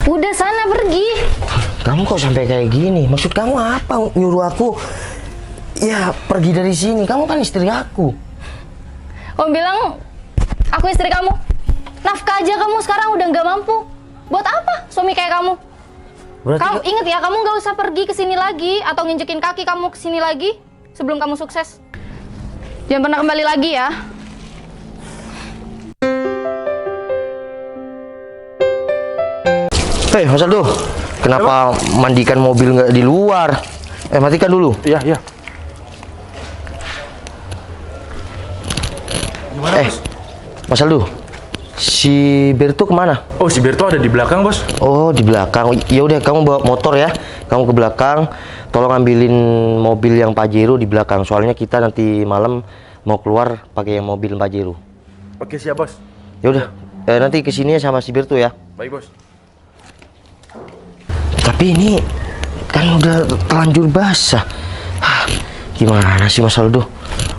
Udah sana pergi. Kamu kok sampai kayak gini? Maksud kamu apa? Nyuruh aku ya pergi dari sini. Kamu kan istri aku. Kamu bilang aku istri kamu. Nafkah aja kamu sekarang udah nggak mampu. Buat apa suami kayak kamu? Berarti Kamu inget ya, kamu nggak usah pergi ke sini lagi atau nginjekin kaki kamu ke sini lagi sebelum kamu sukses. Jangan pernah kembali lagi ya. Hei, Mas Aldo, kenapa mandikan mobil nggak di luar? Matikan dulu. Iya, iya. Gimana, Bos? Mas Aldo, si Berto kemana? Oh, si Berto ada di belakang, Bos. Oh, di belakang. Ya udah, kamu bawa motor ya. Kamu ke belakang, tolong ambilin mobil yang Pajero di belakang. Soalnya kita nanti malam mau keluar pakai yang mobil Pajero. Oke, siap, Bos. Ya udah, nanti kesini sama si Berto ya. Baik, Bos. Tapi ini kan udah terlanjur basah. Gimana sih Mas Aldo?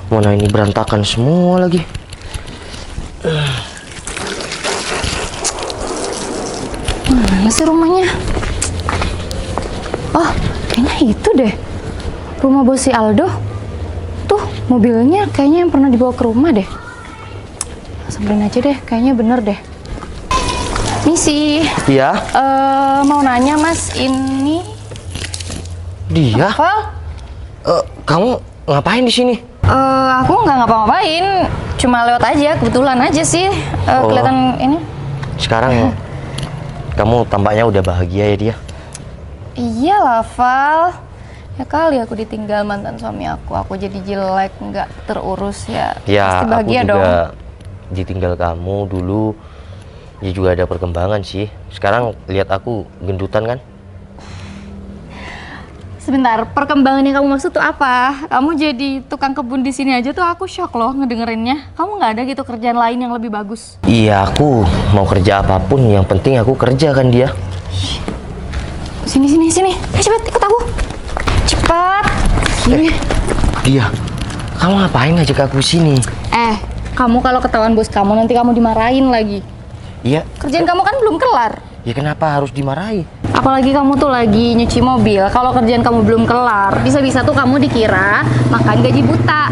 Mana ini berantakan semua lagi. Mana sih rumahnya? Oh, kayaknya itu deh. Rumah bos si Aldo. Tuh, mobilnya kayaknya yang pernah dibawa ke rumah deh. Samperin aja deh, kayaknya bener deh. Misi. Iya. Mau nanya Mas, ini Dia? Val? Kamu ngapain di sini? Aku nggak ngapa-ngapain, cuma lewat aja, kebetulan aja sih. Kelihatan ini. Sekarang kamu tampaknya udah bahagia ya dia? Iya lah, Val. Ya kali aku ditinggal mantan suami aku jadi jelek, nggak terurus ya. Ya, pasti bahagia aku juga dong. ditinggal kamu dulu. Ya juga ada perkembangan sih. Sekarang lihat aku gendutan kan? Sebentar, perkembangan yang kamu maksud tuh apa? Kamu jadi tukang kebun di sini aja tuh aku shock loh ngedengerinnya. Kamu nggak ada gitu kerjaan lain yang lebih bagus? Iya, aku mau kerja apapun, yang penting aku kerja kan dia. Sini. Ayo cepet ikut aku. Cepat. Sini. Dia, kamu ngapain ngajak aku sini? Kamu kalau ketahuan bos kamu nanti kamu dimarahin lagi. Iya. Kerjaan kamu kan belum kelar. Ya kenapa harus dimarahi? Apalagi kamu tuh lagi nyuci mobil. Kalau kerjaan kamu belum kelar, bisa-bisa tuh kamu dikira makan gaji buta.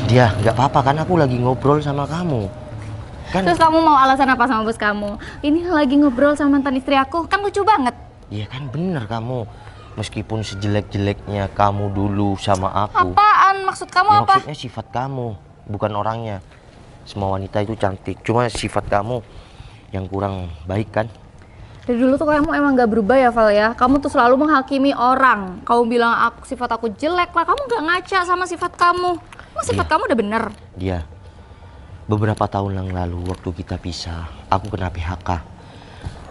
Dia, nggak apa-apa kan aku lagi ngobrol sama kamu. Kan? Terus kamu mau alasan apa sama bos kamu? Ini lagi ngobrol sama mantan istri aku, kan lucu banget. Iya kan bener kamu. Meskipun sejelek-jeleknya kamu dulu sama aku. Apaan? Maksud kamu Ya, apa? maksudnya sifat kamu, bukan orangnya. Semua wanita itu cantik, cuma sifat kamu yang kurang baik kan? Dari dulu tuh kamu emang gak berubah ya, Val ya? Kamu tuh selalu menghakimi orang. Kamu bilang sifat aku jelek lah, kamu gak ngaca sama sifat kamu. Emang sifat kamu udah bener? Dia, beberapa tahun yang lalu waktu kita pisah, aku kena PHK.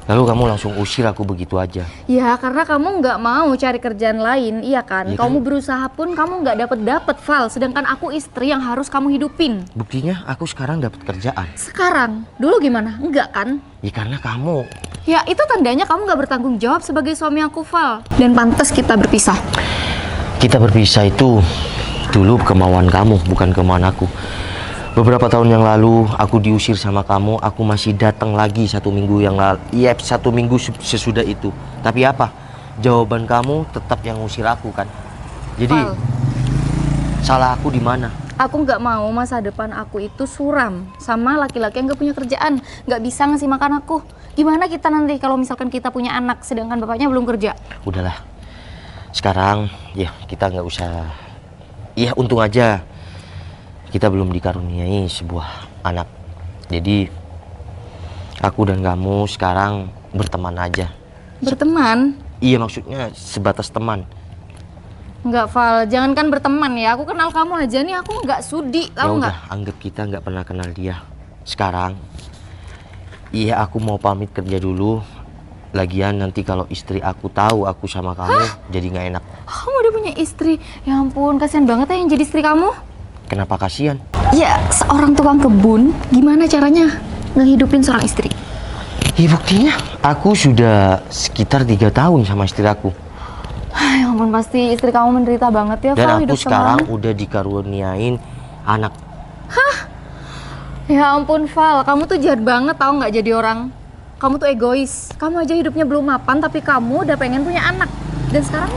Lalu kamu langsung usir aku begitu aja. Ya karena kamu nggak mau cari kerjaan lain, iya kan? Iya Kamu kan? berusaha pun kamu nggak dapet Val. Sedangkan aku istri yang harus kamu hidupin. Buktinya aku sekarang dapat kerjaan. Sekarang, dulu gimana? Enggak kan? Ya karena kamu. Ya itu tandanya kamu nggak bertanggung jawab sebagai suami aku, Val. Dan pantas kita berpisah. Kita berpisah itu dulu kemauan kamu, bukan kemauan aku. Beberapa tahun yang lalu aku diusir sama kamu, aku masih datang lagi 1 minggu yang lalu. Iya, 1 minggu sesudah itu. Tapi apa? Jawaban kamu tetap yang ngusir aku kan. Jadi Val, salah aku di mana? aku nggak mau masa depan aku itu suram sama laki-laki yang nggak punya kerjaan, nggak bisa ngasih makan aku. Gimana kita nanti kalau misalkan kita punya anak sedangkan bapaknya belum kerja? Udahlah. Sekarang ya kita nggak usah. Iya, untung aja kita belum dikaruniai sebuah anak. Jadi aku dan kamu sekarang berteman aja. Berteman? Iya, maksudnya sebatas teman. Nggak, Val, jangankan berteman ya. Aku kenal kamu aja nih, aku nggak sudi, Ya tahu nggak? udah, anggap kita nggak pernah kenal dia. Sekarang iya, aku mau pamit kerja dulu. Lagian nanti kalau istri aku tahu aku sama kamu, jadi nggak enak. Kamu udah punya istri? Ya ampun, kasihan banget ya yang jadi istri kamu. Kenapa kasihan? Ya, seorang tukang kebun, gimana caranya ngehidupin seorang istri? Ya buktinya aku sudah sekitar 3 tahun sama istri aku. Ya ampun, pasti istri kamu menderita banget ya, Dan Val, aku hidup sekarang sama. udah dikaruniain anak. Ya ampun Val, kamu tuh jahat banget tau nggak jadi orang. Kamu tuh egois. Kamu aja hidupnya belum mapan tapi kamu udah pengen punya anak. Dan sekarang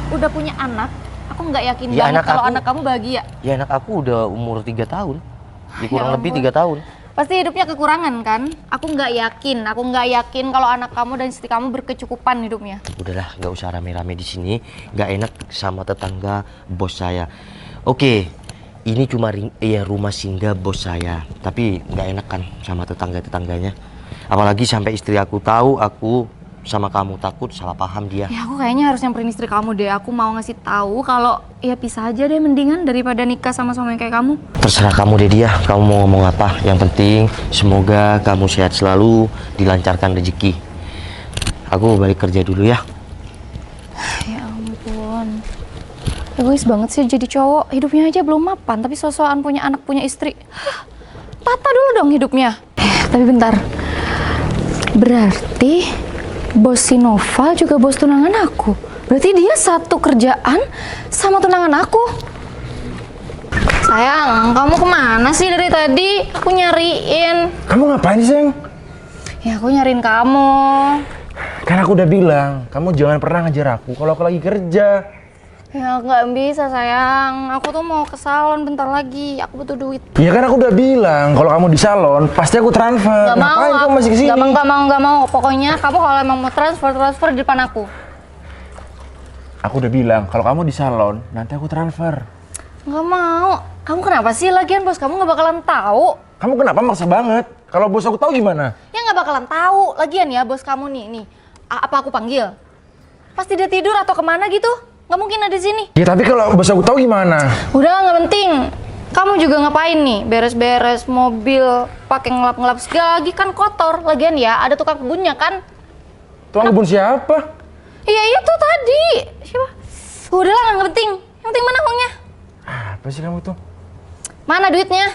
udah punya anak. Aku nggak yakin Ya, banget kalau anak kamu bahagia. Ya anak aku udah umur 3 tahun. Ya, kurang Ya lebih ampun. 3 tahun. Pasti hidupnya kekurangan kan? Aku nggak yakin kalau anak kamu dan istri kamu berkecukupan hidupnya. Udahlah, nggak usah rame-rame di sini. Nggak enak sama tetangga bos saya. Oke, ini cuma rumah singgah bos saya. Tapi nggak enak kan sama tetangga-tetangganya. Apalagi sampai istri aku tahu aku sama kamu, takut salah paham dia. Ya aku kayaknya harus nyamperin istri kamu deh. Aku mau ngasih tahu kalau ya pisah aja deh mendingan daripada nikah sama suami kayak kamu. Terserah kamu deh dia, kamu mau ngomong apa. Yang penting semoga kamu sehat selalu, dilancarkan rezeki. Aku balik kerja dulu ya. Ya ampun. Egois banget sih jadi cowok. Hidupnya aja belum mapan tapi sosokan punya anak, punya istri. Hah, tata dulu dong hidupnya. Tapi bentar. Berarti bos si Noval juga bos tunangan aku. Berarti dia satu kerjaan sama tunangan aku. Sayang, kamu kemana sih dari tadi? Aku nyariin. Kamu ngapain sih, sayang? Ya aku nyariin kamu. Kan aku udah bilang, kamu jangan pernah ngejar aku kalau aku lagi kerja. Ya nggak bisa sayang. Aku tuh mau ke salon bentar lagi. Aku butuh duit. Ya kan aku udah bilang, kalau kamu di salon pasti aku transfer. Gak mau, Ngapain kamu masih kesini? Gak mau. Pokoknya kamu kalau emang mau transfer di depan aku. Aku udah bilang, kalau kamu di salon, nanti aku transfer. Gak mau. Kamu kenapa sih? Lagian bos kamu gak bakalan tahu. Kamu kenapa maksa banget? Kalau bos aku tahu gimana? Ya gak bakalan tahu. Lagian ya bos kamu nih. Apa aku panggil? Pasti dia tidur atau kemana gitu? Gak mungkin ada di sini. Ya tapi kalau bos aku tahu gimana? Udah gak penting. Kamu juga ngapain nih? Beres-beres mobil, pakai ngelap-ngelap segala lagi kan kotor. Lagian ya ada tukang kebunnya kan? Tuang kebun siapa? Iya itu tadi. Siapa? Udah lah gak penting. Yang penting mana uangnya? Apa sih kamu tuh? Mana duitnya?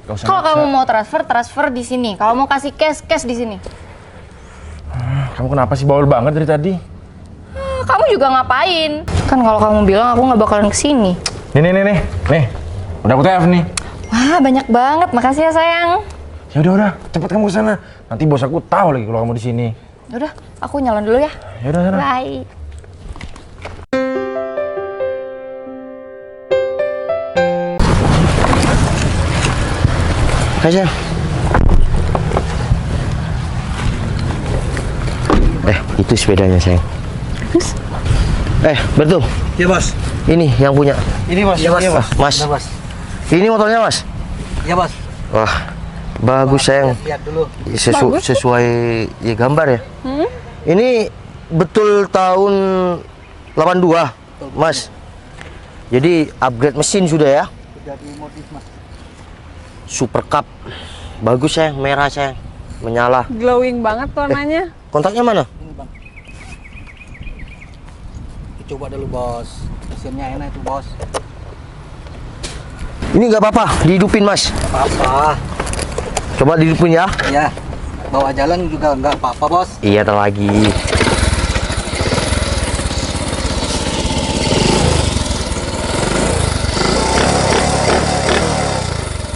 Gak usah Kalau maksa. kamu mau transfer di sini. Kalau mau kasih cash di sini. Kamu kenapa sih bawel banget dari tadi? Kamu juga ngapain? Kan kalau kamu bilang aku nggak bakalan kesini. Nih. Udah aku TF nih. Wah banyak banget. Makasih ya sayang. Ya udah, cepet kamu ke sana. Nanti bos aku tahu lagi kalau kamu di sini. Udah, aku nyalon dulu ya. Ya udah, sana. Bye. Kasih. Itu sepedanya sayang. Betul. Ya bos. Ini yang punya. Ini bos. Ya, Mas. Iya, bos. Mas. Benar, bos. Ini motornya mas. Ya bos. Wah, bagus sayang. Lihat dulu. Sesuai ya gambar ya. Ini betul tahun 82, mas. Jadi upgrade mesin sudah ya. Sudah dimodif mas. Super Cup. Bagus sayang, merah sayang. Menyala. Glowing banget warnanya. Kontaknya mana? Ini bang. Coba dulu bos. Mesinnya enak itu bos. Ini nggak apa-apa, dihidupin mas. Apa-apa. Coba dihidupin ya. Ya. Bawa jalan juga nggak apa-apa bos. Iya, ntar lagi.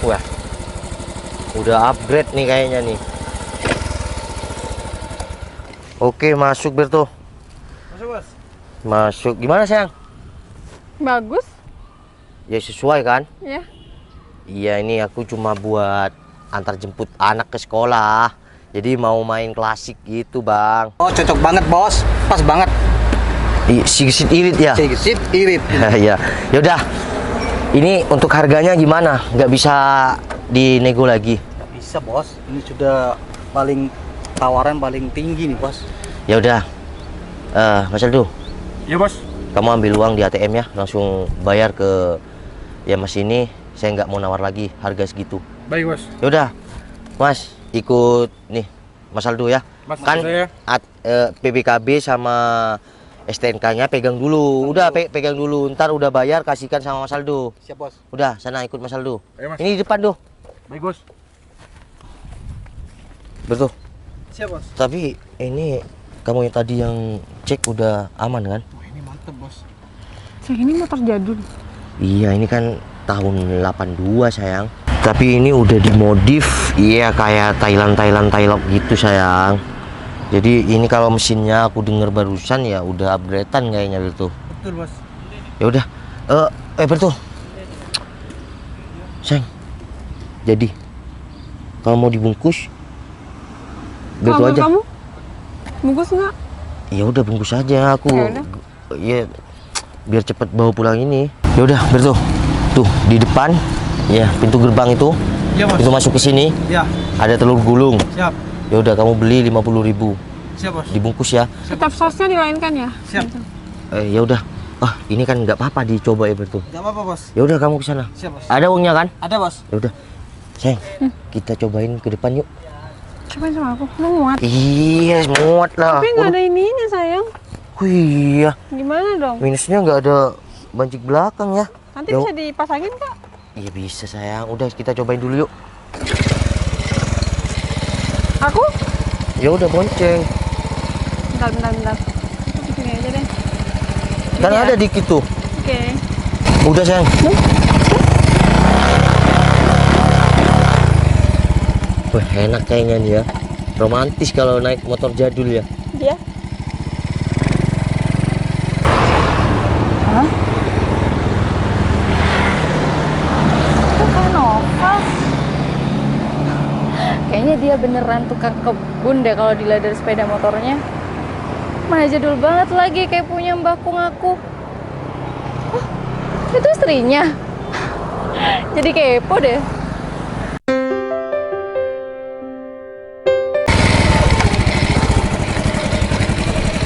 Wah, udah upgrade nih kayaknya nih. Oke, masuk Berto. Masuk bos. Masuk. Gimana sayang? Bagus Ya sesuai kan? ya. Iya, ini aku cuma buat antar jemput anak ke sekolah. Jadi mau main klasik gitu bang. Oh cocok banget bos. Pas banget. Sedikit irit ya? Sedikit irit. Ya, yaudah. Ini untuk harganya gimana? Nggak bisa dinego lagi? Bisa bos. Ini sudah tawaran paling tinggi nih bos. Ya udah, Mas Aldo, Iya bos. kamu ambil uang di ATM ya, langsung bayar ke ya Mas ini. Saya nggak mau nawar lagi harga segitu. Baik bos. Ya udah, Mas ikut nih Mas Aldo ya. Mas, Kan saya. PBKB sama STNK-nya pegang dulu. Udah pegang dulu. Ntar udah bayar kasihkan sama Mas Aldo. Siap bos. Udah, sana ikut Mas Aldo. Ayo, Mas. Ini di depan tuh. Baik bos. Betul. Siap bos. Tapi ini kamu yang tadi yang cek udah aman kan? Wah ini mantep bos. Sayang ini motor jadul. Iya, ini kan tahun 82 sayang. Tapi ini udah dimodif, iya kayak Thailand gitu sayang. Jadi ini kalau mesinnya aku dengar barusan ya udah upgradean kayaknya gitu. Betul bos. Ya udah, Berto, sayang. Jadi kalau mau dibungkus, Berto Kalau aja. kamu bungkus nggak? Ya udah bungkus aja aku. Ya udah. Ya biar cepet bawa pulang ini. Ya udah, Berto. Tuh di depan, ya pintu gerbang itu. Iya bos. Itu masuk ke sini. Ya. Ada telur gulung. Siap. Ya udah kamu beli 50.000. Siap bos. Dibungkus ya. Tetap sosnya dilainkan ya? Siap. Ya udah. Ah, ini kan nggak apa-apa dicoba ya Berto. Gak apa-apa bos. Ya udah kamu ke sana. Siap bos. Ada uangnya kan? Ada bos. Ya udah. Sayang, kita cobain ke depan yuk. Cobain sama aku, mau muat. Iya, muat lah. Tapi nggak ada ininya sayang. Iya, Gimana dong? minusnya nggak ada bancik belakang ya. Nanti Ya, bisa dipasangin kak? Iya bisa sayang. Udah kita cobain dulu yuk. Aku? Ya udah bonceng. Bentar. Aku di sini aja deh. Kan Iya. ada dikit tuh. Oke. Udah sayang. Wah enak kayaknya nih ya. Romantis kalau naik motor jadul ya. Dia? Itu kan Nova. Kayaknya dia beneran tukang kebun deh kalau dilihat dari sepeda motornya. Mana jadul banget lagi kayak punya Mbak Kung aku. Oh, itu istrinya. Jadi kepo deh.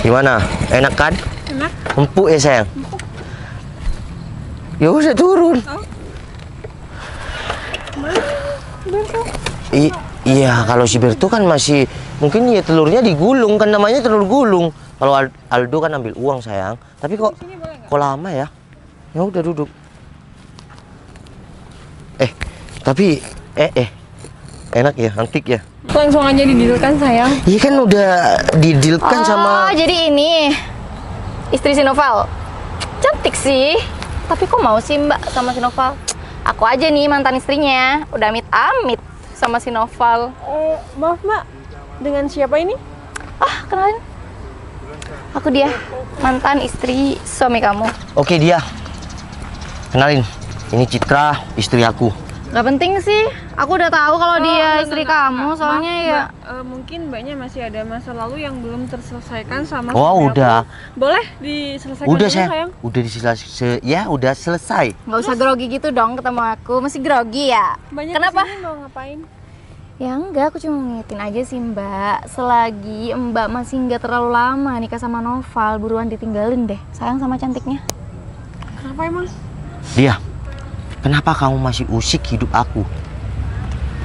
Gimana? Enak kan? Enak? Empuk ya sayang? Ya udah turun. Iya, kalau si Berto kan masih mungkin ya telurnya digulung kan namanya telur gulung. Kalau Aldo kan ambil uang sayang. Tapi kok lama ya? Ya udah duduk. Tapi enak ya, antik ya. Langsung aja didilkan sayang. Iya kan udah didilkan sama. Jadi ini istri si Noval. Cantik sih. Tapi kok mau sih Mbak sama si Noval? Aku aja nih mantan istrinya. Udah amit-amit sama si Noval. Maaf mbak, dengan siapa ini? Ah, kenalin. Aku dia, mantan istri suami kamu. Oke dia. Kenalin. Ini Citra, istri aku. Gak penting sih. Aku udah tahu kalau dia istri kamu. Soalnya Maaf, ya. Mbak, mungkin mbaknya masih ada masa lalu yang belum terselesaikan sama Oh, suami aku. udah. Boleh diselesaikan Udah dulu, sayang. sayang? Udah udah selesai. Nggak usah grogi gitu dong ketemu aku. Masih grogi ya? Mbaknya Kenapa? kesini mau ngapain? Ya enggak, aku cuma ngingetin aja sih Mbak. Selagi Mbak masih nggak terlalu lama nikah sama Noval, buruan ditinggalin deh. Sayang sama cantiknya. Kenapa emang? Dia. Kenapa kamu masih usik hidup aku?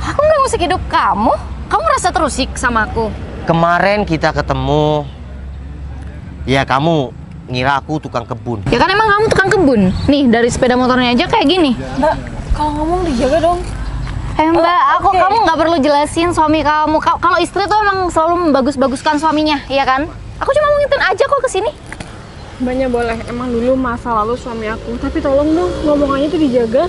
Aku nggak usik hidup kamu. Kamu rasa terusik sama aku. Kemarin kita ketemu. Ya kamu ngira aku tukang kebun. Ya kan emang kamu tukang kebun. Nih dari sepeda motornya aja kayak gini. Mbak, kalau ngomong dijaga dong. Mbak, oke. kamu nggak perlu jelasin suami kamu. Kalau istri tuh emang selalu membagus-baguskan suaminya, ya kan? Aku cuma mau ngingetin aja kok kesini. Mbaknya boleh, emang dulu masa lalu suami aku. Tapi tolong dong, ngomongannya tuh dijaga.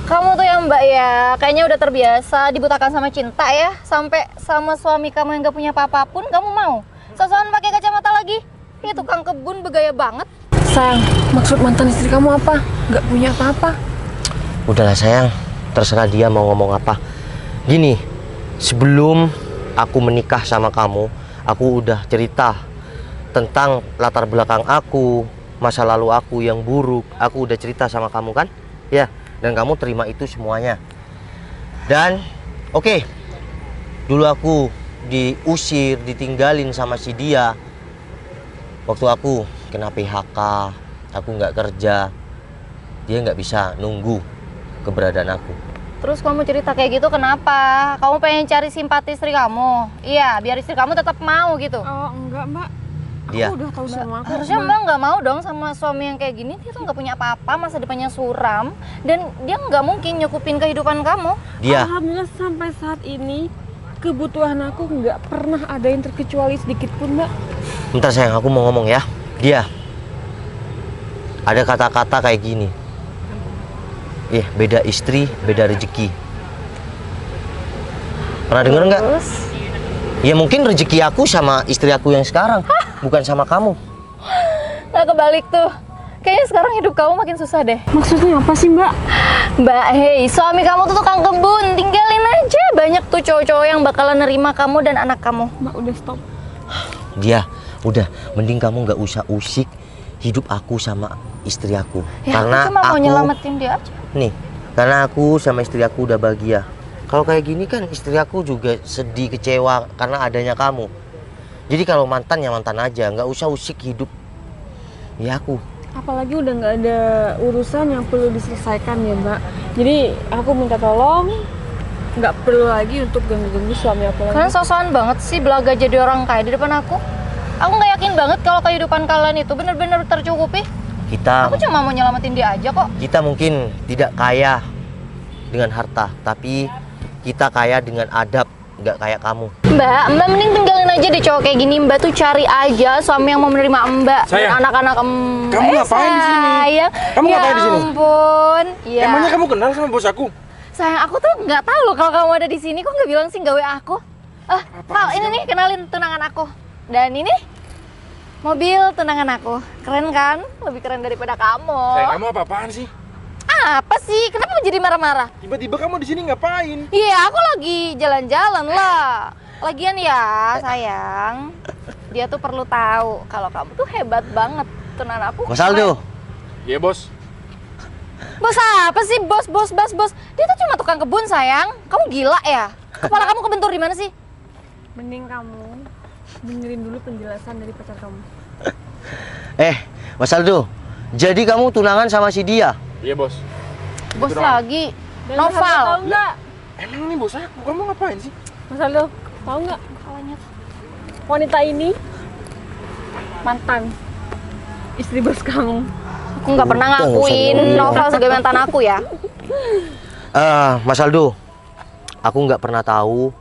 Kamu tuh ya Mbak ya, kayaknya udah terbiasa dibutakan sama cinta ya. Sampai sama suami kamu yang gak punya apa-apa pun kamu mau. Sosokan pakai kacamata lagi. Ini tukang kebun bergaya banget. Sayang, maksud mantan istri kamu apa? Gak punya apa-apa. Udahlah sayang, terserah dia mau ngomong apa. Gini, sebelum aku menikah sama kamu, aku udah cerita tentang latar belakang aku, masa lalu aku yang buruk. Aku udah cerita sama kamu kan? Ya, dan kamu terima itu semuanya. Dan oke, dulu aku diusir, ditinggalin sama si dia. Waktu aku kena PHK, aku nggak kerja, dia nggak bisa nunggu keberadaan aku. Terus kamu cerita kayak gitu kenapa? Kamu pengen cari simpati istri kamu? Iya, biar istri kamu tetap mau gitu. Oh enggak mbak, aku Dia. udah tahu semua aku. Harusnya Mbak nggak mau dong sama suami yang kayak gini. Dia tuh nggak punya apa-apa, masa depannya suram. Dan dia nggak mungkin nyukupin kehidupan kamu. Dia. Alhamdulillah sampai saat ini kebutuhan aku nggak pernah ada yang terkecuali sedikit pun mbak. Bentar sayang, aku mau ngomong ya. Dia. Ada kata-kata kayak gini. beda istri, beda rezeki. Pernah denger nggak? Terus? Ya mungkin rezeki aku sama istri aku yang sekarang, bukan sama kamu. Nggak kebalik tuh. Kayaknya sekarang hidup kamu makin susah deh. Maksudnya apa sih, Mbak? Mbak, hei, suami kamu tuh tukang kebun. Tinggalin aja. Banyak tuh cowok-cowok yang bakalan nerima kamu dan anak kamu. Mbak, udah stop. Dia, udah, mending kamu nggak usah usik hidup aku sama istri aku. Ya, Karena aku cuma mau aku, nyelamatin dia aja. nih, karena aku sama istri aku udah bahagia. Kalau kayak gini kan istri aku juga sedih, kecewa karena adanya kamu. Jadi kalau mantan ya mantan aja, nggak usah usik hidup ya aku. Apalagi udah nggak ada urusan yang perlu diselesaikan ya, Mbak. Jadi aku minta tolong nggak perlu lagi untuk ganggu-ganggu suami aku lagi. Kalian sosokan banget sih belaga jadi orang kaya di depan aku. Aku nggak yakin banget kalau kehidupan kalian itu benar-benar tercukupi. Kita Aku cuma mau nyelamatin dia aja kok. kita mungkin tidak kaya dengan harta, tapi kita kaya dengan adab, nggak kayak kamu. Mbak mending tinggalin aja deh cowok kayak gini. Mbak tuh cari aja suami yang mau menerima Mbak dan Sayang, anak-anak kamu ngapain di sini? Sayang. Kamu ngapain di sini? Ya ampun. Ya. Emangnya kamu kenal sama bos aku? Sayang, aku tuh nggak tahu loh kalau kamu ada di sini. Kok nggak bilang sih nggak WA aku? Val, ini nih kenalin tunangan aku. Dan ini mobil tunangan aku. Keren kan? Lebih keren daripada kamu. Sayang, kamu apa-apaan sih? Apa sih? Kenapa jadi marah-marah? Tiba-tiba kamu di sini ngapain? Iya, aku lagi jalan-jalan lah. Lagian ya, sayang. Dia tuh perlu tahu kalau kamu tuh hebat banget. Tunangan aku. Mas Aldo, Iya, bos. Bos apa sih? Bos. Dia tuh cuma tukang kebun, sayang. Kamu gila ya? Kepala kamu kebentur di mana sih? Mending kamu dengerin dulu penjelasan dari pacar kamu. Mas Aldo, jadi kamu tunangan sama si dia? Iya, bos. Bos lagi. Dan Noval. Mas Aldo tahu nggak? Emang nih bos aku, kamu ngapain sih? Mas Aldo, tahu nggak? Wanita ini mantan istri bos kamu. Aku nggak pernah ngakuin Noval sebagai mantan aku ya. Mas Aldo, aku nggak pernah tahu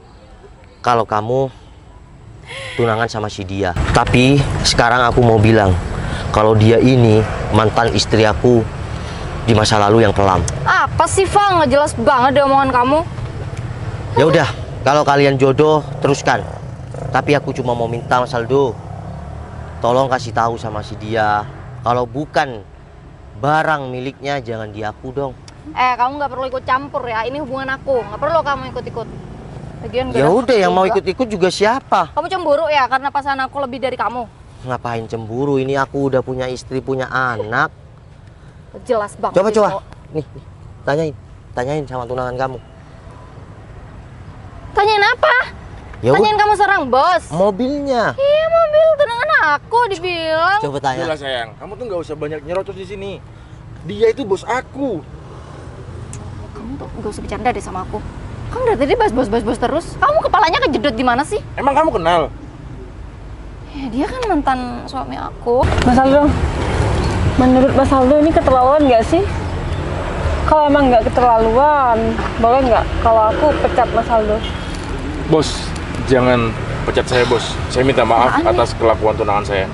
kalau kamu tunangan sama si dia. Tapi sekarang aku mau bilang kalau dia ini mantan istri aku di masa lalu yang kelam. Apa sih, Val? Nggak jelas banget deh omongan kamu. Ya udah, kalau kalian jodoh teruskan. Tapi aku cuma mau minta Mas Aldo, tolong kasih tahu sama si dia kalau bukan barang miliknya jangan di aku dong. Kamu nggak perlu ikut campur ya. Ini hubungan aku. Nggak perlu kamu ikut-ikut. Lagian nggak Ya ada udah, hak yang mau juga. ikut-ikut juga siapa? Kamu cemburu ya karena pasangan aku lebih dari kamu. Ngapain cemburu? Ini aku udah punya istri, punya anak. Jelas banget. Coba sih, coba. cowok. Nih, tanyain sama tunangan kamu. Tanyain apa? Ya Tanyain kamu serang bos. mobilnya. Iya, mobil tunangan aku dibilang. Coba tanya. Udah sayang, kamu tuh nggak usah banyak nyerocos di sini. Dia itu bos aku. Kamu tuh gak usah bercanda deh sama aku. Kamu dari tadi bos terus. Kamu kepalanya kejedot di mana sih? Emang kamu kenal? Ya, dia kan mantan suami aku. Mas Aldo, menurut Mas Aldo ini keterlaluan nggak sih? Kalau emang nggak keterlaluan, boleh nggak kalau aku pecat Mas Aldo? Bos, jangan pecat saya, bos. Saya minta maaf Apaan nih? atas kelakuan tunangan saya.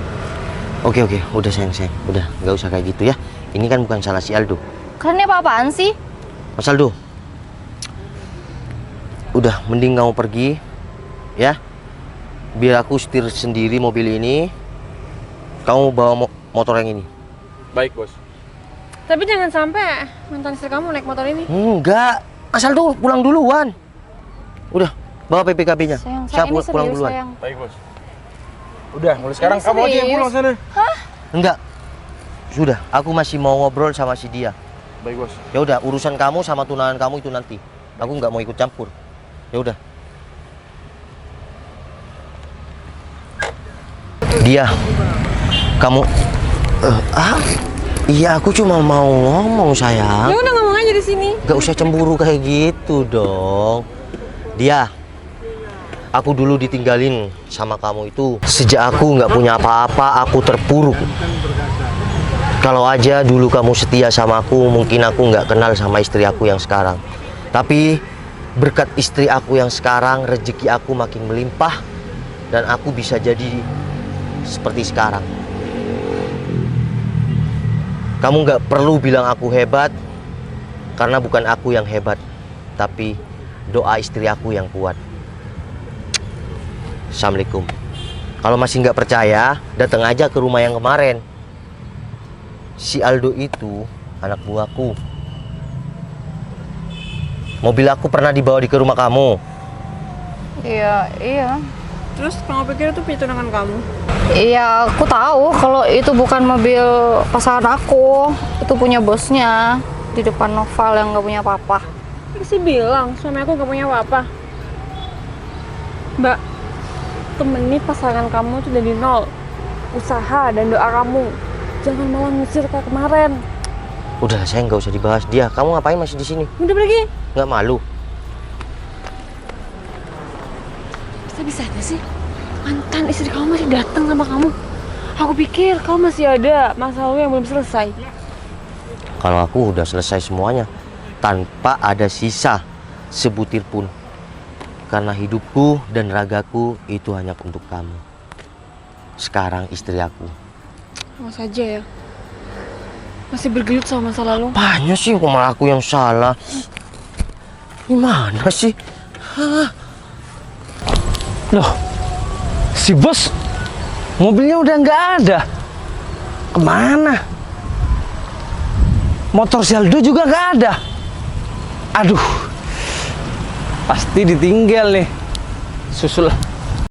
Oke, udah sayang. Udah, nggak usah kayak gitu ya. Ini kan bukan salah si Aldo. Kalian ini apa-apaan sih? Mas Aldo, udah mending kamu pergi ya. Biar aku setir sendiri mobil ini. Kamu bawa motor yang ini. Baik, bos. Tapi jangan sampai mantan istri kamu naik motor ini. Enggak, Mas Aldo pulang duluan. Udah, bawa PPKB-nya. Sayang, Saya ini pulang serius, duluan. sayang. Baik, bos. Udah, mulai sekarang Ini kamu aja yang serius? pulang sana. Enggak. Sudah, aku masih mau ngobrol sama si dia. Baik, bos. Ya udah, urusan kamu sama tunangan kamu itu nanti. Aku nggak mau ikut campur. Ya udah. Dia, kamu, iya aku cuma mau ngomong sayang. Ya udah ngomong aja di sini. Gak usah cemburu kayak gitu dong. Dia, aku dulu ditinggalin sama kamu itu. Sejak aku nggak punya apa-apa, aku terpuruk. Kalau aja dulu kamu setia sama aku, mungkin aku nggak kenal sama istri aku yang sekarang. Tapi berkat istri aku yang sekarang, rezeki aku makin melimpah dan aku bisa jadi seperti sekarang. Kamu nggak perlu bilang aku hebat. Karena bukan aku yang hebat, tapi doa istri aku yang kuat. Assalamualaikum. Kalau masih nggak percaya, datang aja ke rumah yang kemarin. Si Aldo itu anak buahku. Mobil aku pernah dibawa ke rumah kamu. Iya, iya. Terus kamu pikir itu tunangan kamu? Iya, aku tahu kalau itu bukan mobil pasangan aku. Itu punya bosnya di depan Noval yang nggak punya apa-apa. Sih bilang suami aku gak punya apa-apa. Mbak, temeni pasangan kamu tuh dari nol. Usaha dan doa kamu. Jangan malah ngusir kayak kemarin. Udah, saya nggak usah dibahas dia. Kamu ngapain masih di sini? Udah pergi. Nggak malu? Bisa-bisanya sih mantan istri kamu masih datang sama kamu. Aku pikir kamu masih ada masalah yang belum selesai. Kalau aku udah selesai semuanya, tanpa ada sisa sebutir pun. Karena hidupku dan ragaku itu hanya untuk kamu. Sekarang istri aku. Mau saja ya. Masih bergelut sama masa lalu. Apanya sih, kok malah aku yang salah? Gimana sih? Loh, si bos mobilnya udah nggak ada. Kemana? Motor si Aldo juga nggak ada. Aduh, pasti ditinggal nih. Susul